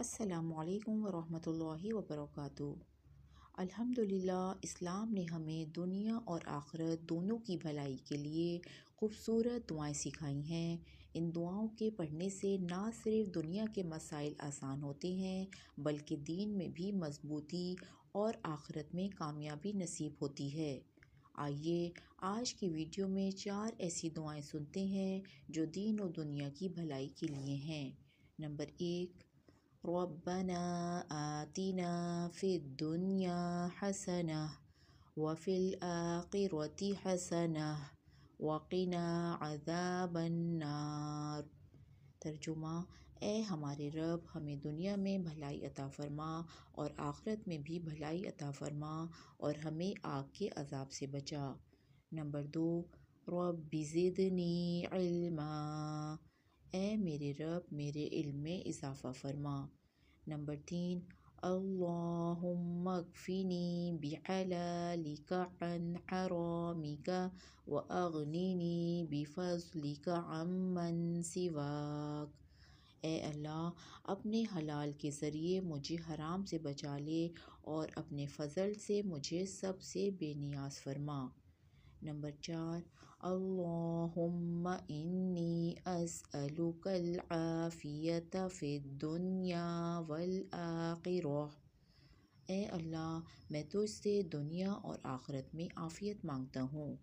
السلام علیکم ورحمۃ اللہ وبرکاتہ۔ الحمدللہ، اسلام نے ہمیں دنیا اور آخرت دونوں کی بھلائی کے لیے خوبصورت دعائیں سکھائی ہیں۔ ان دعاؤں کے پڑھنے سے نہ صرف دنیا کے مسائل آسان ہوتے ہیں بلکہ دین میں بھی مضبوطی اور آخرت میں کامیابی نصیب ہوتی ہے۔ آئیے آج کی ویڈیو میں 4 ایسی دعائیں سنتے ہیں جو دین و دنیا کی بھلائی کے لیے ہیں۔ نمبر 1، ربنا آتنا فی الدنیا حسنہ وفی الآخرۃ حسنہ وقنا عذاب النار۔ ترجمہ: اے ہمارے رب، ہمیں دنیا میں بھلائی عطا فرما اور آخرت میں بھی بھلائی عطا فرما اور ہمیں آگ کے عذاب سے بچا۔ نمبر 2، رب زدنی علما، اے میرے رب میرے علم میں اضافہ فرما۔ نمبر 3، اللہم اکفنی بحلالک عن حرامک واغننی بفضلک عمن سواک، اے اللہ اپنے حلال کے ذریعے مجھے حرام سے بچا لے اور اپنے فضل سے مجھے سب سے بے نیاز فرما۔ نمبر 4، اللہم انی اسألک العافیۃ فی الدنیا والآخرہ، اے اللہ میں تجھ سے دنیا اور آخرت میں عافیت مانگتا ہوں۔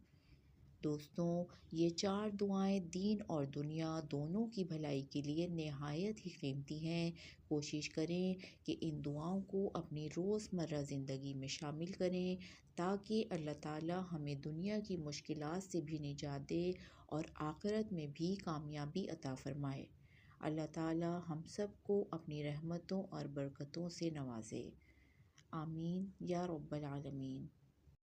دوستوں، یہ 4 دعائیں دین اور دنیا دونوں کی بھلائی کے لیے نہایت ہی قیمتی ہیں۔ کوشش کریں کہ ان دعاؤں کو اپنی روزمرہ زندگی میں شامل کریں تاکہ اللہ تعالی ہمیں دنیا کی مشکلات سے بھی نجات دے اور آخرت میں بھی کامیابی عطا فرمائے۔ اللہ تعالی ہم سب کو اپنی رحمتوں اور برکتوں سے نوازے۔ آمین یا رب العالمین۔